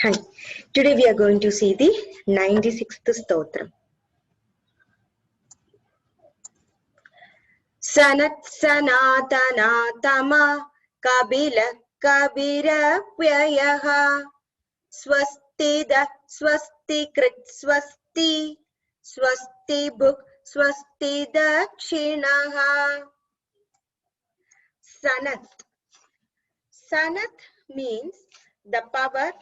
Hi, today we are going to see the 96th Sthothram. Sanaatanatamah Kapilah kapirapyayah Svasti-dah svastikrit svastibhuk svasti-dakshinah. Sanaat. Sanaat means the power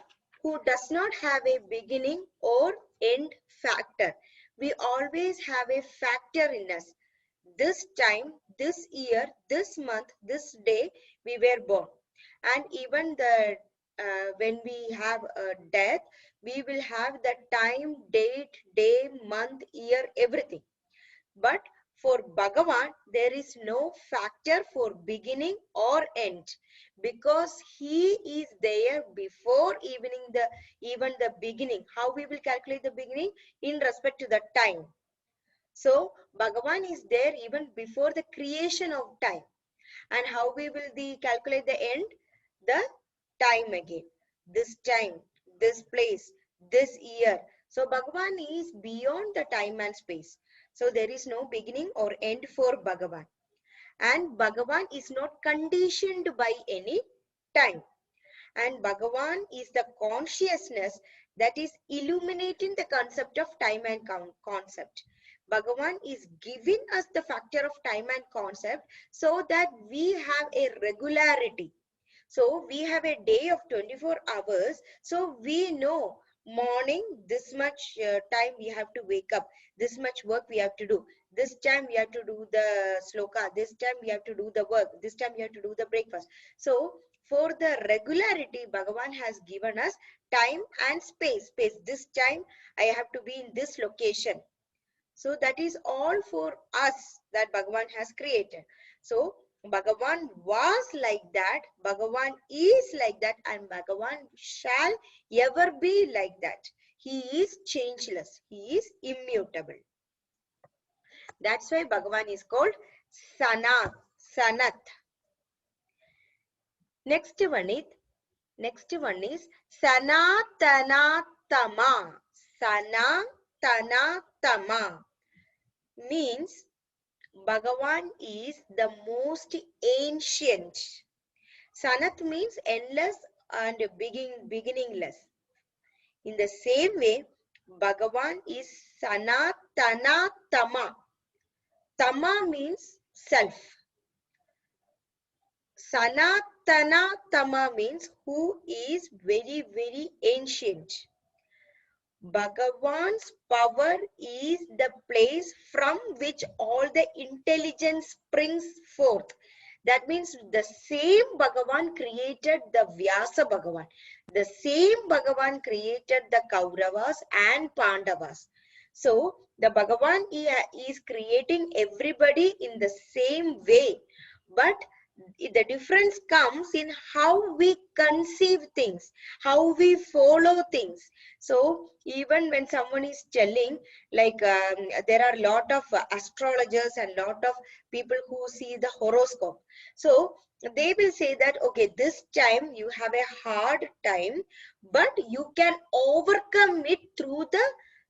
who does not have a beginning or end factor. We always have a factor in us. This time, this year, this month, this day, we were born. And even when we have a death, we will have the time, date, day, month, year, everything. But for Bhagavan, there is no factor for beginning or end because he is there before even the beginning. How we will calculate the beginning? In respect to the time. So Bhagavan is there even before the creation of time. And how we will calculate the end? The time again. This time, this place, this year. So Bhagavan is beyond the time and space. So there is no beginning or end for Bhagavan. And Bhagavan is not conditioned by any time. And Bhagavan is the consciousness that is illuminating the concept of time and concept. Bhagavan is giving us the factor of time and concept so that we have a regularity. So we have a day of 24 hours. So we know morning, this much time we have to wake up, this much work we have to do. This time we have to do the sloka, this time we have to do the work, this time we have to do the breakfast. So for the regularity, Bhagavan has given us time and space. This time I have to be in this location. So that is all for us that Bhagavan has created. So Bhagavan was like that, Bhagavan is like that, and Bhagavan shall ever be like that. He is changeless. He is immutable. That's why Bhagavan is called Sanaat. Next one is Sanaatanatamah. Sanaatanatamah means Bhagavan is the most ancient. Sanat means endless and beginningless. In the same way, Bhagavan is Sanaatanatamah. Tama means self. Sanaatanatamah means who is very, very ancient. Bhagavan's power is the place from which all the intelligence springs forth. That means the same Bhagavan created the Vyasa Bhagavan. The same Bhagavan created the Kauravas and Pandavas. So the Bhagavan is creating everybody in the same way. But the difference comes in how we conceive things, how we follow things. So even when someone is telling, like there are a lot of astrologers and lot of people who see the horoscope. So they will say that, okay, this time you have a hard time, but you can overcome it through the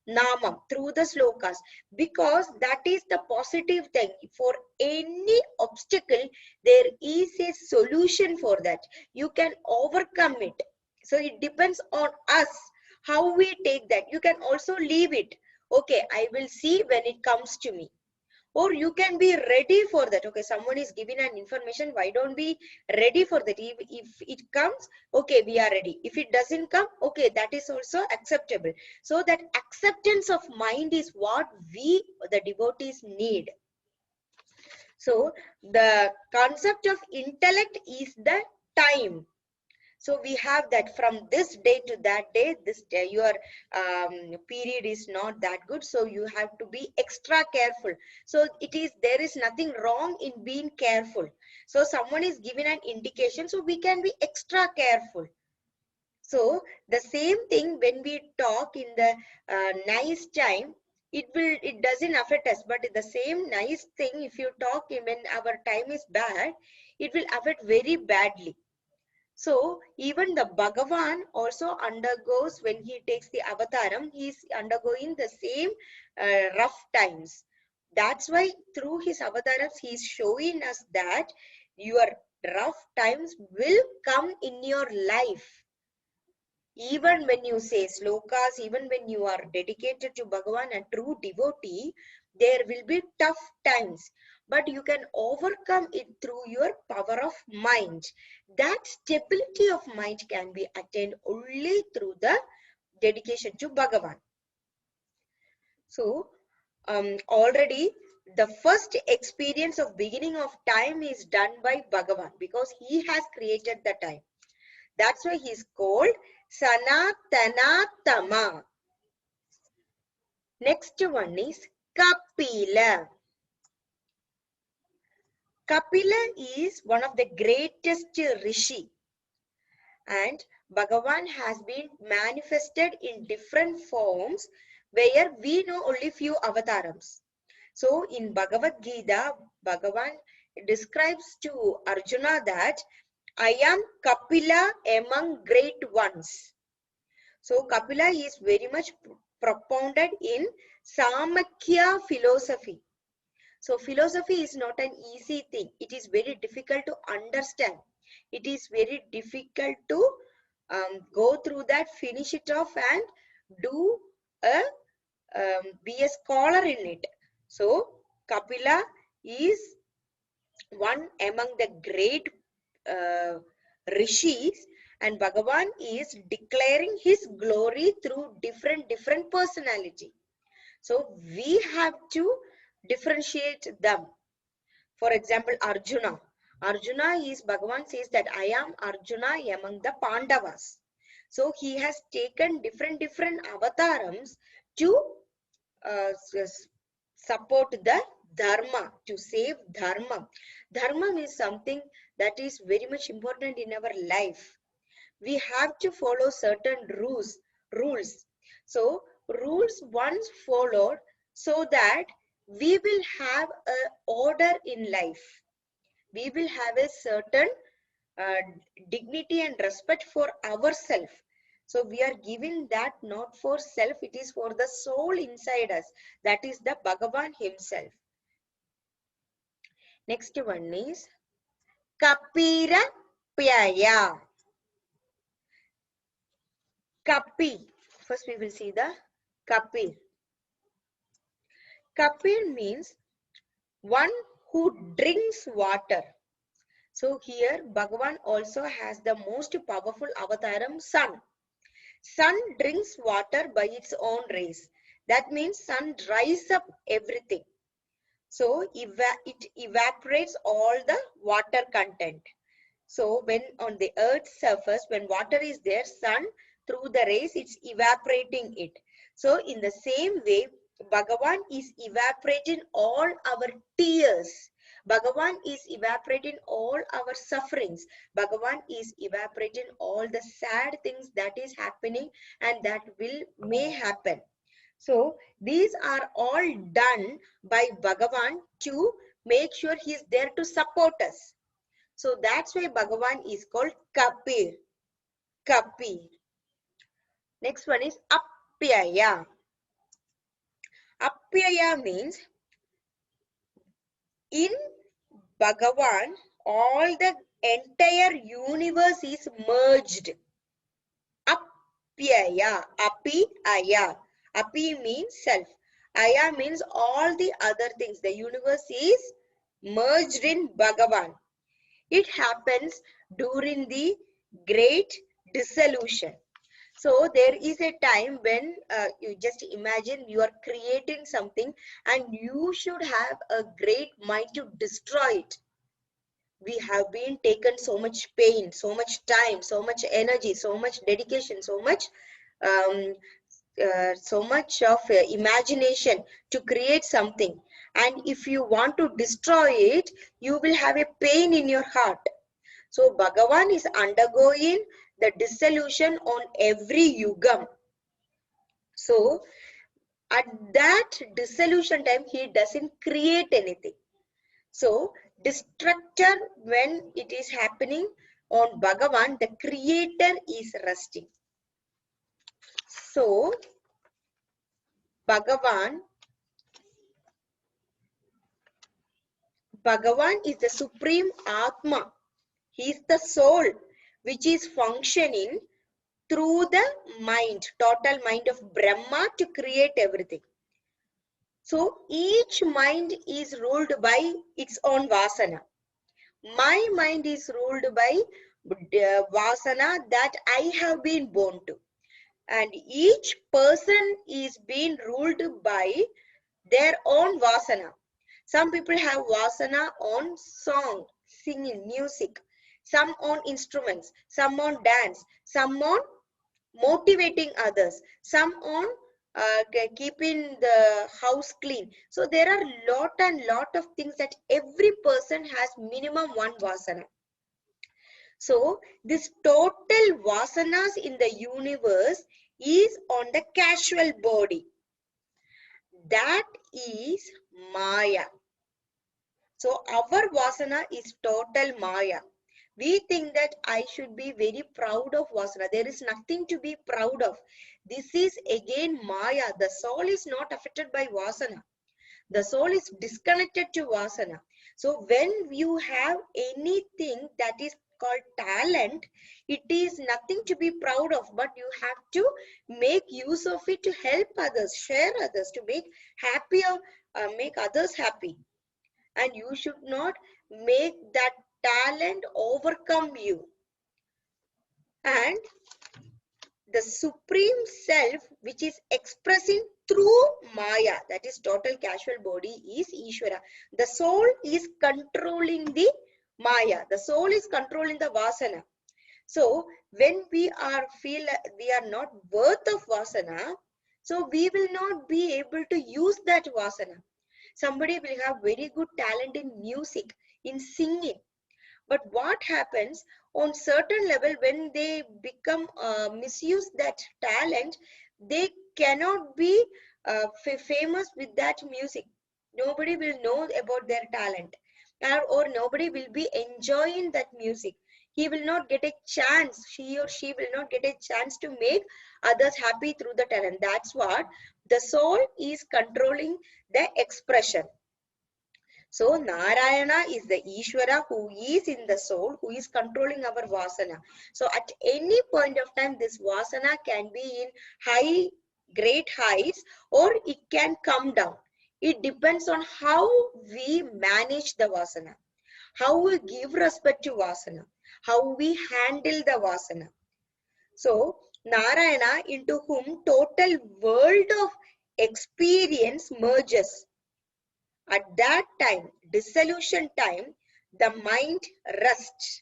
namam, through the slokas, because that is the positive thing. For any obstacle, there is a solution for that. You can overcome it. So it depends on us how we take that. You can also leave it. Okay, I will see when it comes to me. Or you can be ready for that. Okay, someone is giving an information. Why don't we ready for that? If it comes, okay, we are ready. If it doesn't come, okay, that is also acceptable. So that acceptance of mind is what we, the devotees, need. So the concept of intellect is the time. So we have that from this day to that day, this day, your period is not that good. So you have to be extra careful. So there is nothing wrong in being careful. So someone is given an indication, so we can be extra careful. So the same thing when we talk in the nice time, it doesn't affect us. But the same nice thing, if you talk when our time is bad, it will affect very badly. So even the Bhagavan also undergoes, when he takes the avataram, he is undergoing the same rough times. That's why through his avatars, he is showing us that your rough times will come in your life. Even when you say slokas, even when you are dedicated to Bhagavan and true devotee, there will be tough times. But you can overcome it through your power of mind. That stability of mind can be attained only through the dedication to Bhagavan. So, already the first experience of beginning of time is done by Bhagavan because he has created the time. That's why he is called Sanaatanatamah. Next one is Kapilah. Kapilah is one of the greatest rishi, and Bhagavan has been manifested in different forms where we know only few avatarams. So in Bhagavad Gita, Bhagavan describes to Arjuna that I am Kapilah among great ones. So Kapilah is very much propounded in Samakya philosophy. So philosophy is not an easy thing. It is very difficult to understand. It is very difficult to go through that, finish it off, and do a be a scholar in it. So Kapila is one among the great rishis, and Bhagavan is declaring his glory through different personality. So we have to differentiate them. For example, Arjuna. Arjuna is, Bhagavan says that I am Arjuna among the Pandavas. So he has taken different avatarams to support the dharma, to save dharma. Dharma is something that is very much important in our life. We have to follow certain rules. So rules once followed, so that we will have an order in life. We will have a certain dignity and respect for ourselves. So we are giving that not for self, it is for the soul inside us. That is the Bhagavan himself. Next one is kapirapyayah. Kapih. First we will see the Kapih. Kapih means one who drinks water. So here Bhagavan also has the most powerful avataram, sun. Sun drinks water by its own rays. That means sun dries up everything. So it evaporates all the water content. So when on the earth's surface, when water is there, sun through the rays, it's evaporating it. So in the same way, Bhagavan is evaporating all our tears. Bhagavan is evaporating all our sufferings. Bhagavan is evaporating all the sad things that is happening and that may happen. So these are all done by Bhagavan to make sure he is there to support us. So that's why Bhagavan is called Kapih. Kapih. Next one is Apyayah. Apyayah means in Bhagavan, all the entire universe is merged. Apyayah. Apyayah. Api means self. Aya means all the other things. The universe is merged in Bhagavan. It happens during the great dissolution. So there is a time when you just imagine you are creating something and you should have a great mind to destroy it. We have been taken so much pain, so much time, so much energy, so much dedication, so much of imagination to create something. And if you want to destroy it, you will have a pain in your heart. So Bhagavan is undergoing the dissolution on every yugam. So at that dissolution time, he doesn't create anything. So destructor, when it is happening, on Bhagavan, the creator is resting. So, Bhagavan is the supreme Atma. He is the soul which is functioning through the mind, total mind of Brahma to create everything. So each mind is ruled by its own vasana. My mind is ruled by vasana that I have been born to. And each person is being ruled by their own vasana. Some people have vasana on song, singing, music, some on instruments, some on dance, some on motivating others, some on keeping the house clean. So there are lot of things that every person has minimum one vasana. So this total vasanas in the universe is on the casual body. That is Maya. So our vasana is total Maya. We think that I should be very proud of vasana. There is nothing to be proud of. This is again Maya. The soul is not affected by vasana. The soul is disconnected to vasana. So when you have anything that is called talent, it is nothing to be proud of, but you have to make use of it to help others, share others, to make happier, make others happy. And you should not make that talent overcome you. And the supreme self which is expressing through Maya, that is total casual body, is Ishvara. The soul is controlling the Maya. The soul is controlling the vasana. So when we feel we are not worth of vasana, so we will not be able to use that vasana. Somebody will have very good talent in music, in singing. But what happens on certain level when they become misuse that talent, they cannot be famous with that music. Nobody will know about their talent, or nobody will be enjoying that music. He will not get a chance, he or she will not get a chance to make others happy through the talent. That's what the soul is controlling the expression. So Narayana is the Ishvara who is in the soul, who is controlling our vasana. So at any point of time, this vasana can be in great heights, or it can come down. It depends on how we manage the vasana, how we give respect to vasana, how we handle the vasana. So Narayana, into whom total world of experience merges. At that time, dissolution time, the mind rests.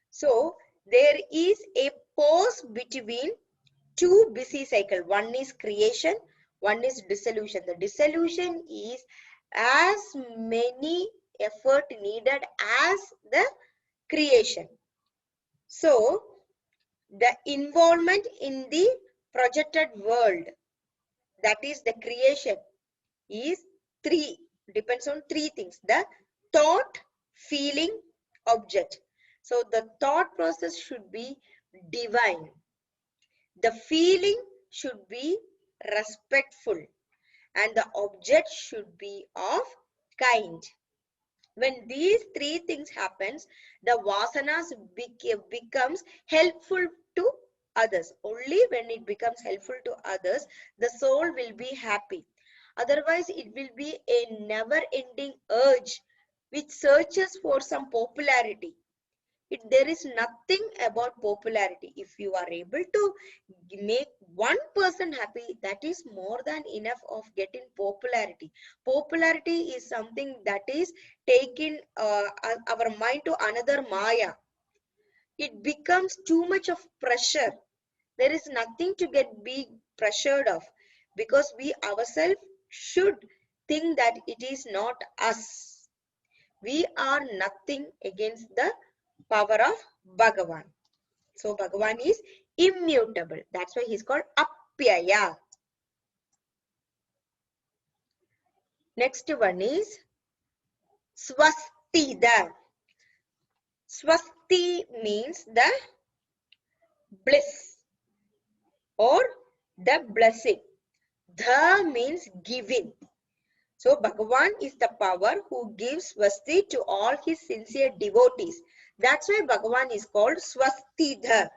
So there is a pause between two busy cycles. One is creation, one is dissolution. The dissolution is as many effort needed as the creation. So the involvement in the projected world, that is the creation, is depends on three things: the thought, feeling, object. So the thought process should be divine, the feeling should be respectful, and the object should be of kind. When these three things happens, the vasanas becomes helpful to others. Only when it becomes helpful to others, the soul will be happy. Otherwise, it will be a never-ending urge which searches for some popularity. There is nothing about popularity. If you are able to make one person happy, that is more than enough of getting popularity. Popularity is something that is taking our mind to another Maya. It becomes too much of pressure. There is nothing to be pressured of, because we ourselves should think that it is not us. We are nothing against the power of Bhagavan. So Bhagavan is immutable. That's why he's called Apyayah. Next one is Svasti-dah. Swasti means the bliss or the blessing. Dha means giving. So Bhagavan is the power who gives Svasti to all his sincere devotees. That's why Bhagavan is called Svasti-dah.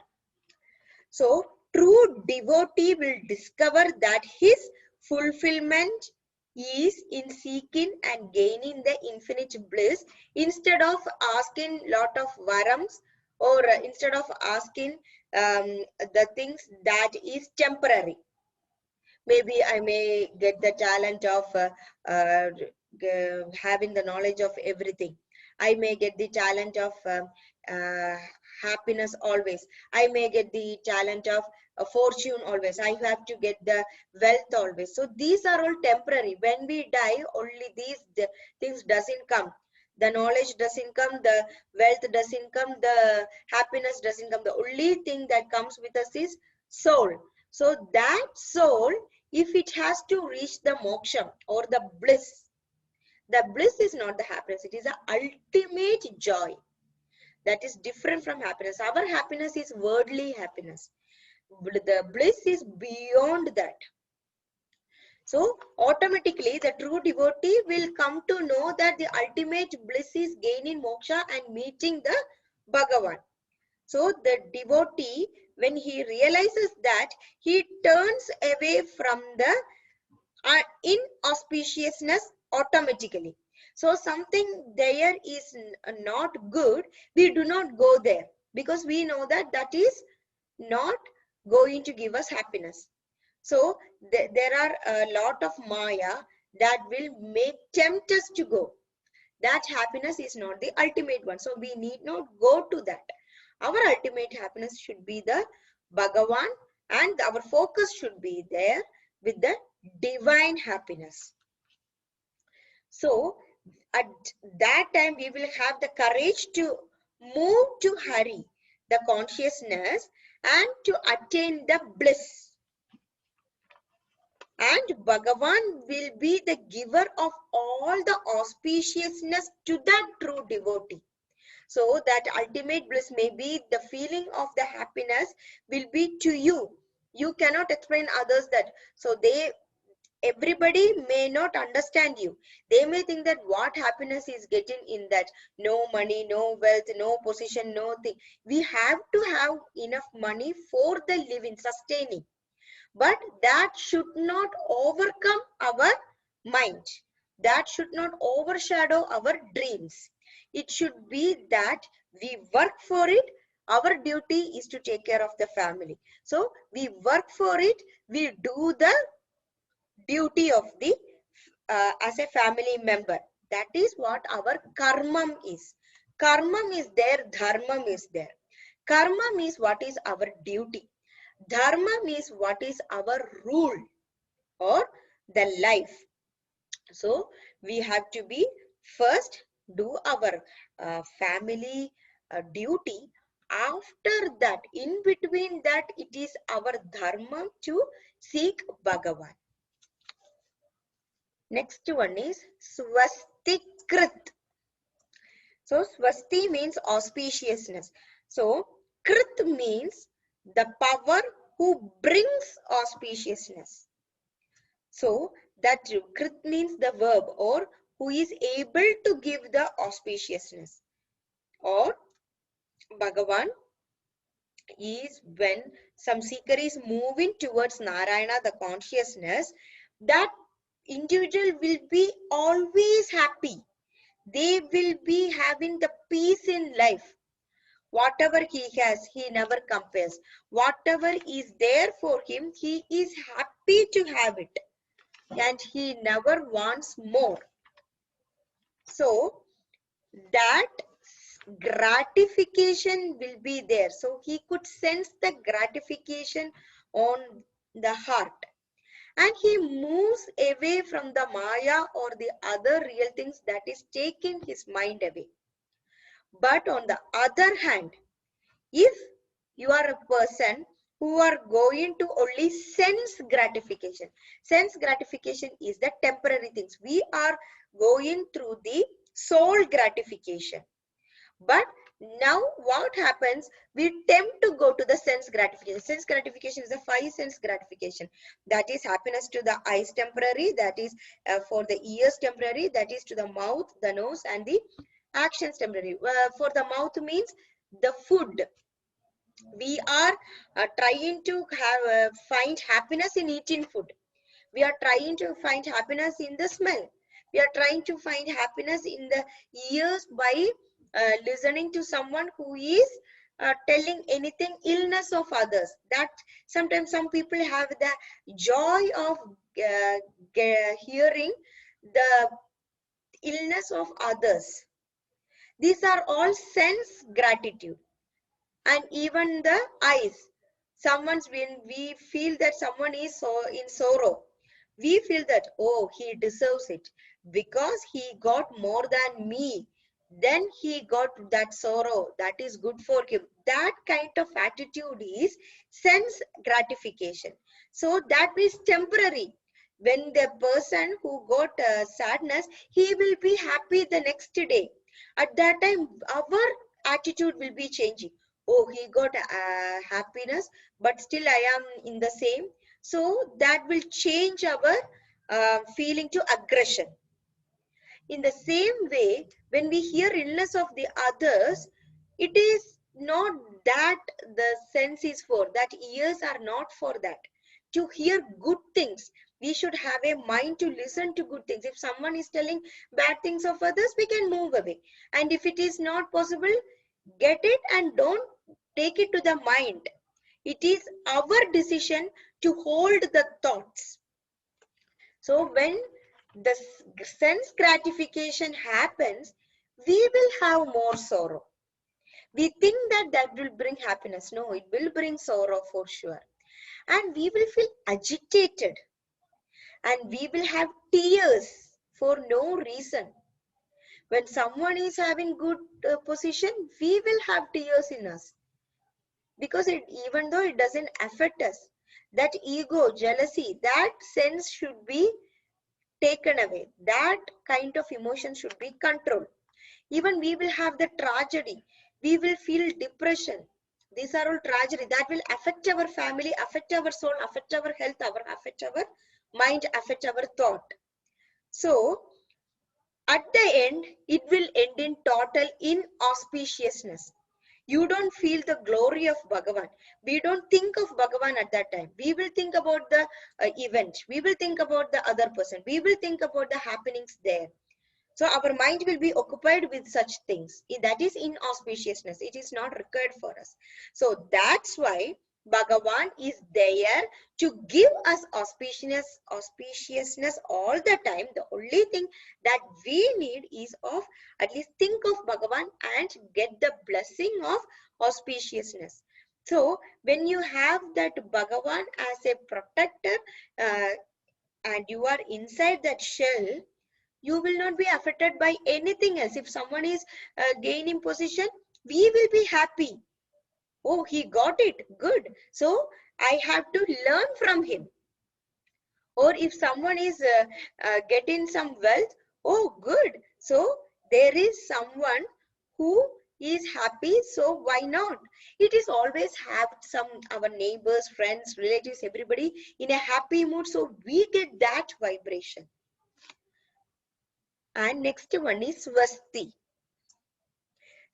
So true devotee will discover that his fulfillment is in seeking and gaining the infinite bliss instead of asking lot of varams or instead of asking the things that is temporary. Maybe I may get the talent of having the knowledge of everything. I may get the talent of happiness always. I may get the talent of fortune always. I have to get the wealth always. So these are all temporary. When we die, only these things doesn't come. The knowledge doesn't come, the wealth doesn't come, the happiness doesn't come. The only thing that comes with us is soul. So that soul, if it has to reach the moksha or the bliss is not the happiness, it is the ultimate joy. That is different from happiness. Our happiness is worldly happiness. The bliss is beyond that. So automatically the true devotee will come to know that the ultimate bliss is gaining moksha and meeting the Bhagavan. So the devotee, when he realizes that, he turns away from the inauspiciousness automatically. So something there is not good, we do not go there because we know that that is not going to give us happiness. So there are a lot of maya that will tempt us to go. That happiness is not the ultimate one. So we need not go to that. Our ultimate happiness should be the Bhagavan, and our focus should be there with the divine happiness. So at that time we will have the courage to move to Hari, the consciousness, and to attain the bliss. And Bhagavan will be the giver of all the auspiciousness to that true devotee. So that ultimate bliss, may be the feeling of the happiness will be to you. You cannot explain others that. So everybody may not understand you. They may think that what happiness is getting in that. No money, no wealth, no position, no thing. We have to have enough money for the living, sustaining. But that should not overcome our mind. That should not overshadow our dreams. It should be that we work for it. Our duty is to take care of the family. So we work for it. We do the duty of the as a family member. That is what our karmam is. Karmam is there, dharmam is there. Karma means what is our duty. Dharma means what is our rule or the life. So we have to be first do our family duty. After that, in between that, it is our dharma to seek Bhagavan. Next one is Svasti-krit. So Svasti means auspiciousness. So Krit means the power who brings auspiciousness. So that Krit means the verb, or who is able to give the auspiciousness. Or Bhagavan is when some seeker is moving towards Narayana, the consciousness, that individual will be always happy. They will be having the peace in life. Whatever he has, he never compares. Whatever is there for him, he is happy to have it. And he never wants more. So that gratification will be there. So he could sense the gratification on the heart. And he moves away from the maya or the other real things that is taking his mind away. But on the other hand, if you are a person who are going to only sense gratification is the temporary things. We are going through the soul gratification. But Now what happens? We tempt to go to the sense gratification. Sense gratification is the 5 sense gratification. That is happiness to the eyes temporary, that is for the ears temporary, that is to the mouth, the nose and the actions temporary. For the mouth means the food. We are trying to find happiness in eating food. We are trying to find happiness in the smell. We are trying to find happiness in the ears by listening to someone who is telling anything illness of others. That sometimes some people have the joy of hearing the illness of others. These are all sense gratitude. And even the eyes. When we feel that someone is so in sorrow, we feel that, oh, he deserves it because he got more than me. Then he got that sorrow. That is good for him. That kind of attitude is sense gratification. So that is temporary. When the person who got sadness, he will be happy the next day. At that time, our attitude will be changing. Oh, he got happiness, but still I am in the same. So that will change our feeling to aggression. In the same way, when we hear illness of the others, it is not that the sense is for, that ears are not for that. To hear good things, we should have a mind to listen to good things. If someone is telling bad things of others, we can move away. And if it is not possible, get it and don't take it to the mind. It is our decision to hold the thoughts. So when the sense gratification happens, we will have more sorrow. We think that that will bring happiness. No, it will bring sorrow for sure. And we will feel agitated. And we will have tears for no reason. When someone is having good position, we will have tears in us. Because even though it doesn't affect us, that ego, jealousy, that sense should be taken away. That kind of emotion should be controlled. Even we will have the tragedy. We will feel depression. These are all tragedy that will affect our family, affect our soul, affect our health, affect our mind, affect our thought. So at the end, it will end in total inauspiciousness. You don't feel the glory of Bhagavan. We don't think of Bhagavan at that time. We will think about the event. We will think about the other person. We will think about the happenings there. So our mind will be occupied with such things. That is inauspiciousness. It is not required for us. So that's why Bhagavan is there to give us auspiciousness all the time. The only thing that we need is of at least think of Bhagavan and get the blessing of auspiciousness. So when you have that Bhagavan as a protector and you are inside that shell, you will not be affected by anything else. If someone is gaining position, we will be happy. Oh, he got it, good. So I have to learn from him. Or if someone is getting some wealth, oh, good. So there is someone who is happy, so why not? It is always have our neighbors, friends, relatives, everybody in a happy mood, so we get that vibration. And next one is Svasti.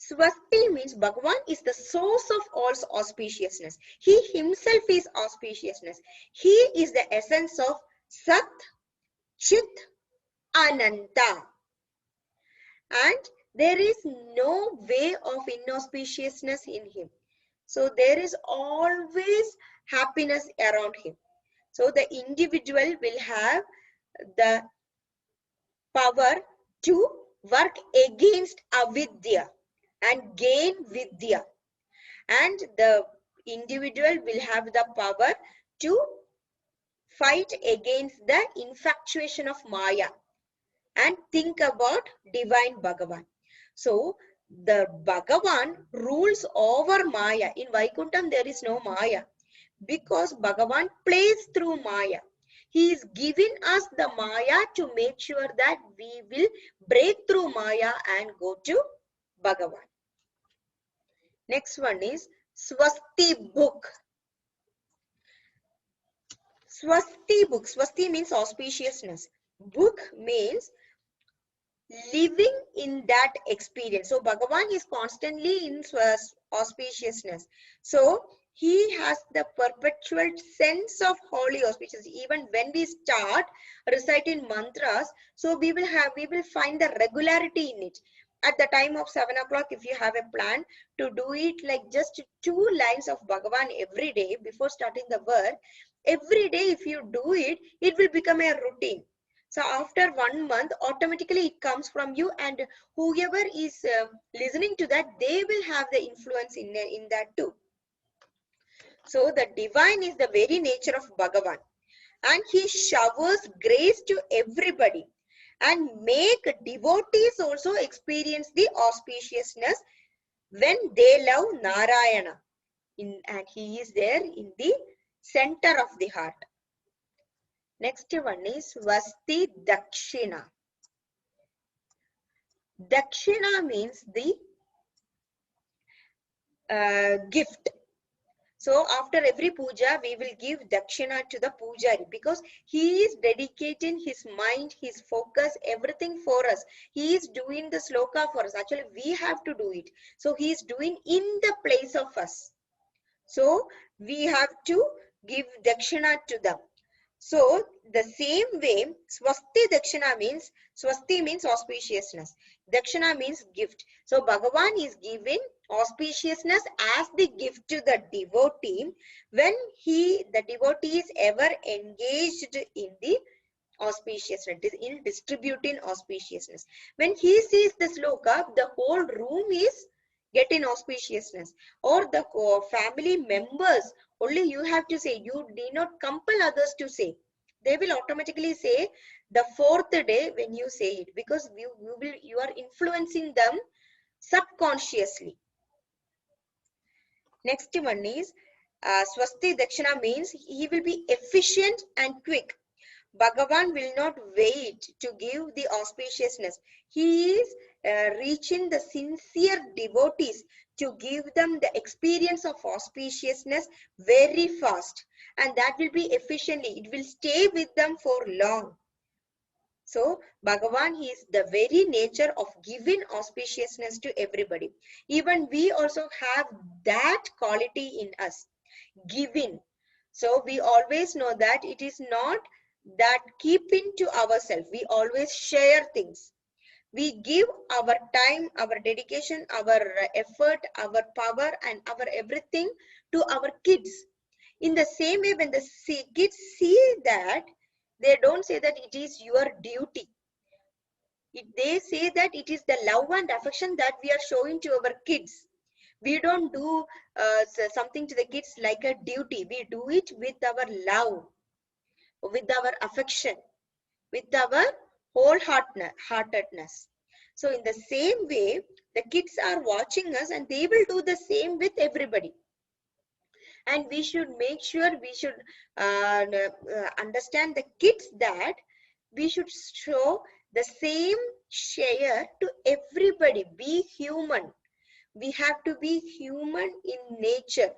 Svasti means Bhagavan is the source of all auspiciousness. He himself is auspiciousness. He is the essence of Sat, Chit, Ananta. And there is no way of inauspiciousness in him. So there is always happiness around him. So the individual will have the power to work against avidya and gain vidya, and the individual will have the power to fight against the infatuation of Maya and think about divine Bhagavan. So the Bhagavan rules over Maya. In Vaikuntham there is no Maya because Bhagavan plays through Maya. He is giving us the Maya to make sure that we will break through Maya and go to Bhagavan. Next one is Svasti-bhuk. Svasti-bhuk. Swasti means auspiciousness. Bhuk means living in that experience. So Bhagavan is constantly in auspiciousness. So he has the perpetual sense of holy auspiciousness. Even when we start reciting mantras, so we will find the regularity in it. At the time of 7 o'clock, if you have a plan to do it like just 2 lines of Bhagavan every day before starting the work, every day if you do it, it will become a routine. So after 1 month, automatically it comes from you, and whoever is listening to that, they will have the influence in that too. So the divine is the very nature of Bhagavan, and he showers grace to everybody and make devotees also experience the auspiciousness when they love Narayana. And he is there in the center of the heart. Next one is Svasti-dakshinah. Dakshina means the gift. So after every puja, we will give dakshina to the pujari, because he is dedicating his mind, his focus, everything for us. He is doing the sloka for us. Actually, we have to do it. So he is doing in the place of us. So we have to give dakshina to them. So the same way, Svasti-dakshinah means, Svasti means auspiciousness. Dakshina means gift. So Bhagavan is giving auspiciousness as the gift to the devotee when the devotee is ever engaged in the auspiciousness, in distributing auspiciousness. When he sees the sloka, the whole room is getting auspiciousness. Or the family members, only you have to say. You need not compel others to say. They will automatically say the 4th day when you say it, because you are influencing them subconsciously. Next one is Svasti-dakshinah means he will be efficient and quick. Bhagavan will not wait to give the auspiciousness. He is reaching the sincere devotees to give them the experience of auspiciousness very fast. And that will be efficiently. It will stay with them for long. So Bhagavan is the very nature of giving auspiciousness to everybody. Even we also have that quality in us, giving. So we always know that it is not that keeping to ourselves. We always share things. We give our time, our dedication, our effort, our power, and our everything to our kids. In the same way, when the kids see that, they don't say that it is your duty. They say that it is the love and affection that we are showing to our kids. We don't do something to the kids like a duty. We do it with our love, with our affection, with our wholeheartedness. So in the same way, the kids are watching us, and they will do the same with everybody. And we should make sure, we should understand the kids that we should show the same share to everybody. Be human. We have to be human in nature.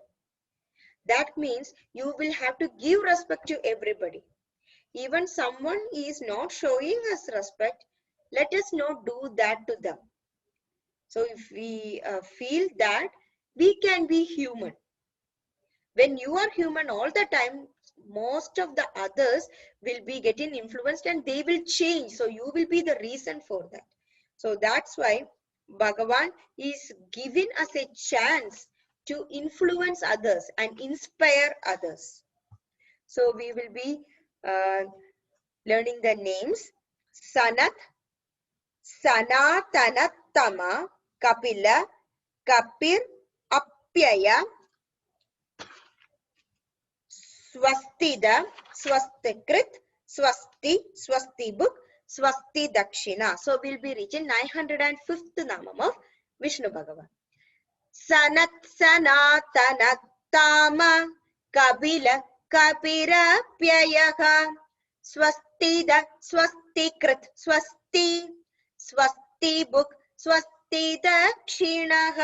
That means you will have to give respect to everybody. Even someone is not showing us respect, let us not do that to them. So if we feel that we can be human. When you are human all the time, most of the others will be getting influenced and they will change. So you will be the reason for that. So that's why Bhagavan is giving us a chance to influence others and inspire others. So we will be learning the names: Sanaat, Sanaatanatamah, Kapilah, Kapih, Apyayah, Svasti-dah, svastikrit, Svasti-bhuk, Svasti-dakshinah. So we'll be reaching 905th Namam of Vishnu Bhagavan. Sanaatanatamah, Kapilah, kapirapyayah, Svasti-dah, svastikrit, svasti-bhuk, svastidakshinah.